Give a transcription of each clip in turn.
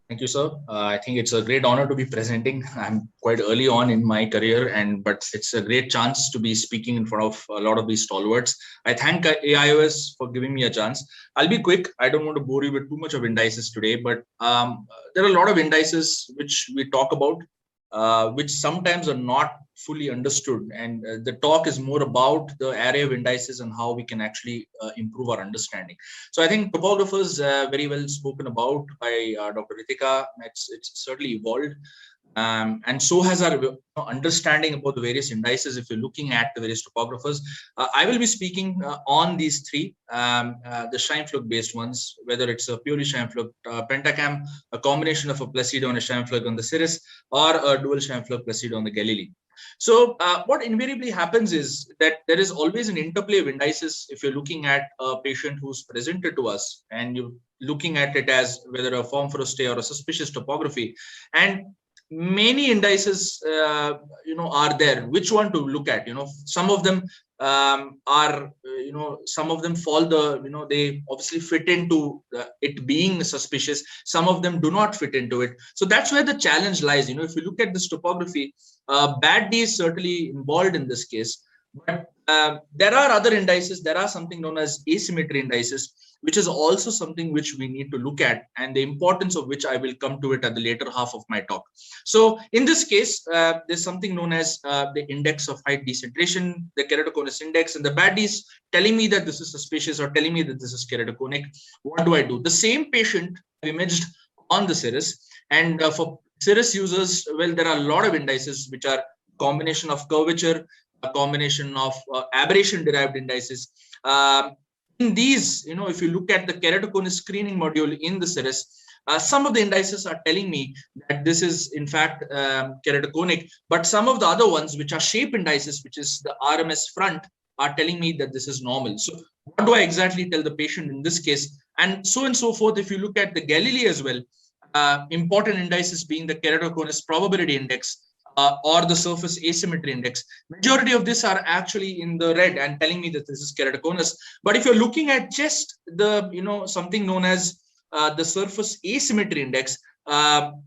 Thank you, sir. I think it's a great honor to be presenting. I'm quite early on in my career, but it's a great chance to be speaking in front of a lot of these stalwarts. I thank AIOS for giving me a chance. I'll be quick. I don't want to bore you with too much of indices today, but there are a lot of indices which we talk about, which sometimes are not fully understood. And the talk is more about the array of indices and how we can actually improve our understanding. So I think topographers very well spoken about by Dr. Ritika. It's certainly evolved. And so has our understanding about the various indices. If you're looking at the various topographers, I will be speaking on these three, the Scheimpflug based ones, whether it's a purely Scheimpflug Pentacam, a combination of a Placido and a Scheimpflug on the Cirrus, or a dual Scheimpflug Placido on the Galilei. So what invariably happens is that there is always an interplay of indices. If you're looking at a patient who's presented to us and you're looking at it as whether a form for a stay or a suspicious topography, and many indices are there, which one to look at. Some of them are some of them fall they obviously fit into it being suspicious. Some of them do not fit into it. So that's where the challenge lies. If you look at this topography, bad D is certainly involved in this case, but there are other indices. There are something known as asymmetry indices, which is also something which we need to look at, and the importance of which I will come to it at the later half of my talk. So in this case, there's something known as the index of height decentration, the keratoconus index, and the bad D is telling me that this is suspicious or telling me that this is keratoconic. What do I do? The same patient imaged on the Cirrus, and for Cirrus users, well, there are a lot of indices which are combination of curvature, a combination of aberration derived indices. In these, if you look at the keratoconus screening module in the Cirrus, some of the indices are telling me that this is in fact keratoconic, but some of the other ones, which are shape indices, which is the RMS front, are telling me that this is normal. So what do I exactly tell the patient in this case? And so forth. If you look at the Galilei as well, important indices being the keratoconus probability index, or the surface asymmetry index. Majority of these are actually in the red and telling me that this is keratoconus. But if you're looking at just the, something known as the surface asymmetry index,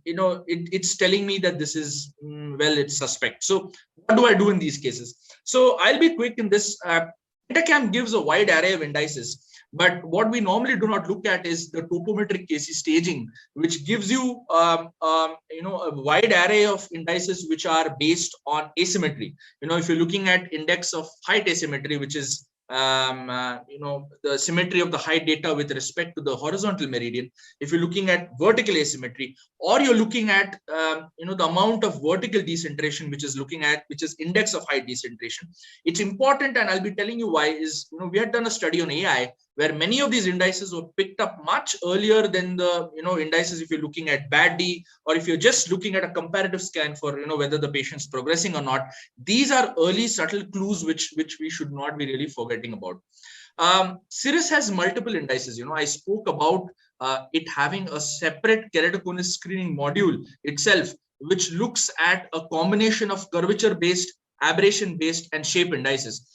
it's telling me that this is, it's suspect. So what do I do in these cases? So I'll be quick in this. Pentacam gives a wide array of indices, but what we normally do not look at is the topometric KC staging, which gives you a wide array of indices which are based on asymmetry. If you're looking at index of height asymmetry, which is the symmetry of the height data with respect to the horizontal meridian. If you're looking at vertical asymmetry, or you're looking at the amount of vertical decentration, which is index of height decentration, it's important. And I'll be telling you why. Is we had done a study on AI where many of these indices were picked up much earlier than the indices. If you're looking at bad D, or if you're just looking at a comparative scan for whether the patient's progressing or not, these are early subtle clues which we should not be really forgetting about. Cirrus has multiple indices. I spoke about it having a separate keratoconus screening module itself, which looks at a combination of curvature based, aberration based, and shape indices.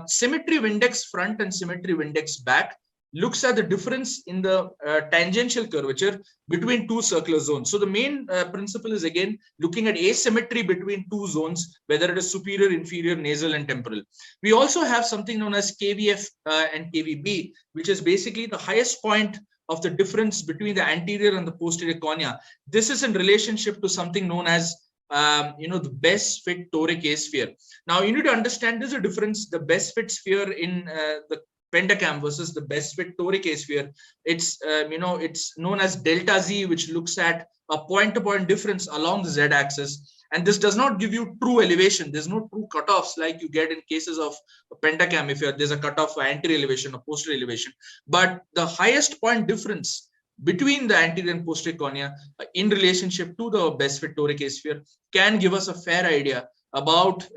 Symmetry of index front and symmetry of index back looks at the difference in the tangential curvature between two circular zones. So the main principle is again looking at asymmetry between two zones, whether it is superior, inferior, nasal, and temporal. We also have something known as KVF and KVB, which is basically the highest point of the difference between the anterior and the posterior cornea. This is in relationship to something known as the best fit toric A sphere. Now you need to understand there's a difference. The best fit sphere in the Pentacam versus the best fit toric A sphere. It's it's known as delta Z, which looks at a point-to-point difference along the Z-axis. And this does not give you true elevation. There's no true cutoffs like you get in cases of Pentacam. If there's a cutoff for anterior elevation or posterior elevation, but the highest point difference between the anterior and posterior cornea in relationship to the best fit toric A sphere can give us a fair idea about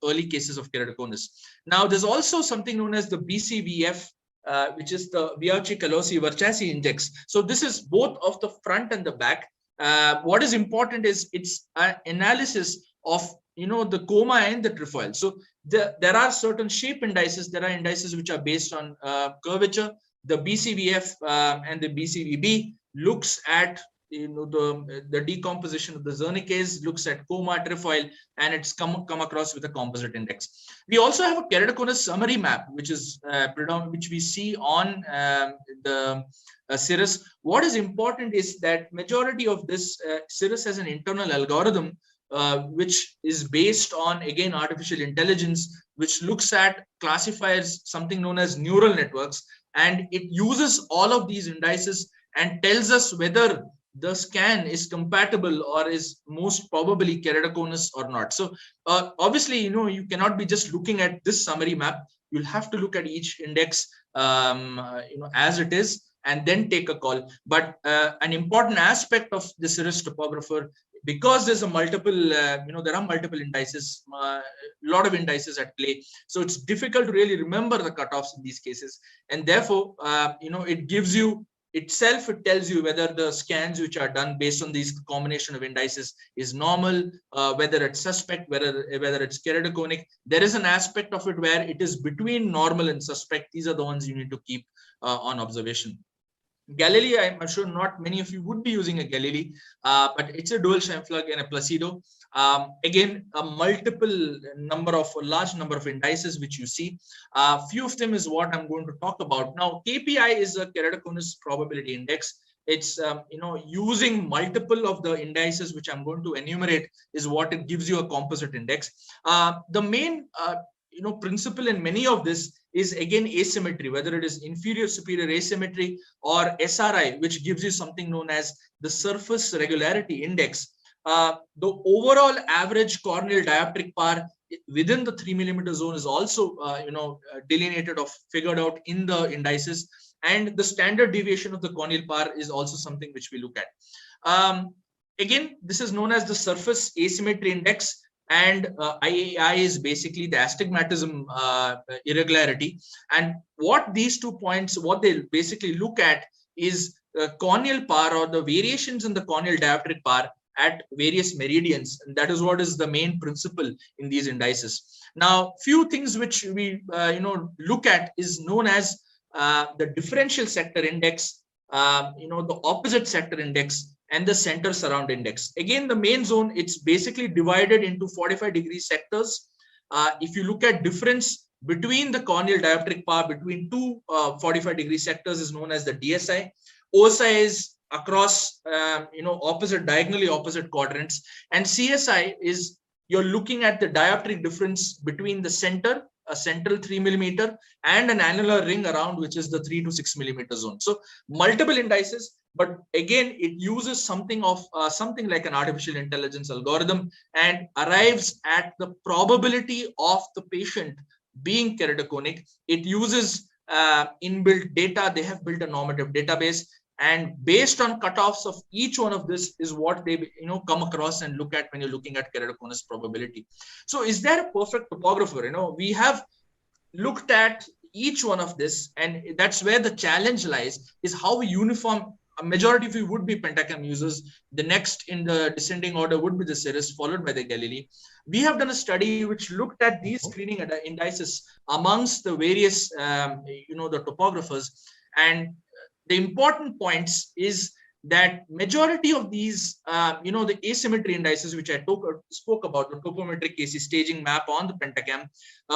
early cases of keratoconus. Now there's also something known as the BCVF, which is the Bianchi-Callosi-Verchasi index. So this is both of the front and the back. What is important is its analysis of the coma and the trefoil. So there are certain shape indices. There are indices which are based on curvature. The BCVF and the BCVB looks at the decomposition of the Zernikease, looks at coma, trefoil, and it's come across with a composite index. We also have a keratoconus summary map, which is which we see on the Cirrus. What is important is that majority of this Cirrus has an internal algorithm which is based on, again, artificial intelligence, which looks at, classifies something known as neural networks, and it uses all of these indices and tells us whether the scan is compatible or is most probably keratoconus or not. So obviously, you cannot be just looking at this summary map. You'll have to look at each index as it is, and then take a call. But an important aspect of the Cirrus topographer, because there's a multiple, there are multiple indices, a lot of indices at play. So it's difficult to really remember the cutoffs in these cases. And therefore, it gives you, it tells you whether the scans which are done based on these combination of indices is normal, whether it's suspect, whether it's keratoconic. There is an aspect of it where it is between normal and suspect. These are the ones you need to keep on observation. Galili, I'm sure not many of you would be using a Galili, but it's a dual Scheimpflug and a Placido. Again, a large number of indices which you see. Few of them is what I'm going to talk about. Now, KPI is a keratoconus probability index. It's using multiple of the indices which I'm going to enumerate is what it gives you a composite index. The main principle in many of this is, again, asymmetry, whether it is inferior superior asymmetry or SRI, which gives you something known as the surface regularity index. The overall average corneal dioptric power within the 3 mm zone is also delineated or figured out in the indices, and the standard deviation of the corneal power is also something which we look at. Again, this is known as the surface asymmetry index, and IAI is basically the astigmatism irregularity. And what these 2 points, what they basically look at is corneal power, or the variations in the corneal dioptric power at various meridians. And that is what is the main principle in these indices. Now, few things which we look at is known as the differential sector index, the opposite sector index, and the center surround index. Again, the main zone, it's basically divided into 45-degree sectors. If you look at difference between the corneal dioptric power between two 45-degree sectors is known as the DSI. OSI is across, diagonally opposite quadrants. And CSI is, you're looking at the dioptric difference between the center, a central 3 mm, and an annular ring around, which is the 3 to 6 mm zone. So multiple indices. But again, it uses something like an artificial intelligence algorithm and arrives at the probability of the patient being keratoconic. It uses inbuilt data. They have built a normative database, and based on cutoffs of each one of this is what they come across and look at when you're looking at keratoconus probability. So is there a perfect topographer? We have looked at each one of this, and that's where the challenge lies, is how we uniform. A majority of you would be Pentacam users. The next in the descending order would be the Cirrus, followed by the Galili. We have done a study which looked at these screening indices amongst the various, the topographers. And the important points is that majority of these, the asymmetry indices, which I spoke about, the topometric KC staging map on the Pentacam,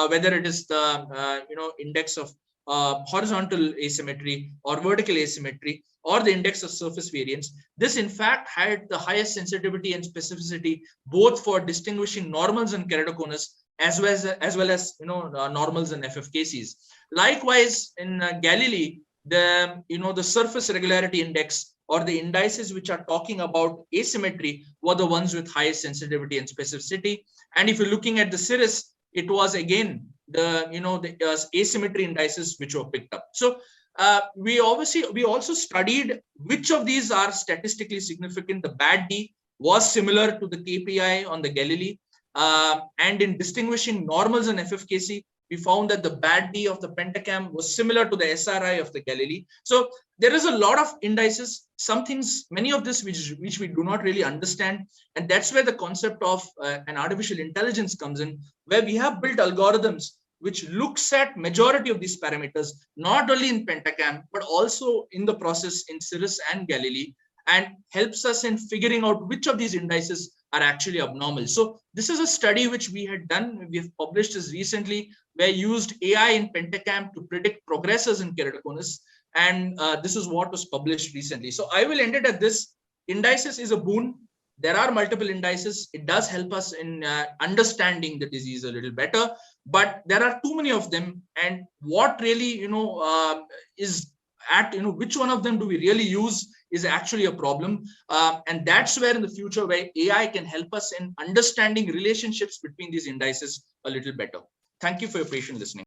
whether it is the, index of horizontal asymmetry or vertical asymmetry, or the index of surface variance. This in fact had the highest sensitivity and specificity both for distinguishing normals and keratoconus as well as normals and FFKCs. Likewise, in Galili, the surface regularity index or the indices which are talking about asymmetry were the ones with highest sensitivity and specificity. And if you're looking at the Cirrus, it was again the asymmetry indices which were picked up. So we also studied which of these are statistically significant. The bad D was similar to the KPI on the Galili, and in distinguishing normals and FFKC, we found that the bad D of the Pentacam was similar to the SRI of the Galili. So there is a lot of indices, many of this which we do not really understand, and that's where the concept of an artificial intelligence comes in, where we have built algorithms which looks at majority of these parameters, not only in Pentacam, but also in the process in Cirrus and Galili. and helps us in figuring out which of these indices are actually abnormal. So this is a study which we had done. We have published this recently, where used AI in Pentacam to predict progressors in keratoconus. And this is what was published recently. So I will end it at this. Indices is a boon. There are multiple indices. It does help us in understanding the disease a little better, but there are too many of them. And what really, is at, which one of them do we really use is actually a problem. And that's where in the future, where AI can help us in understanding relationships between these indices a little better. Thank you for your patient listening.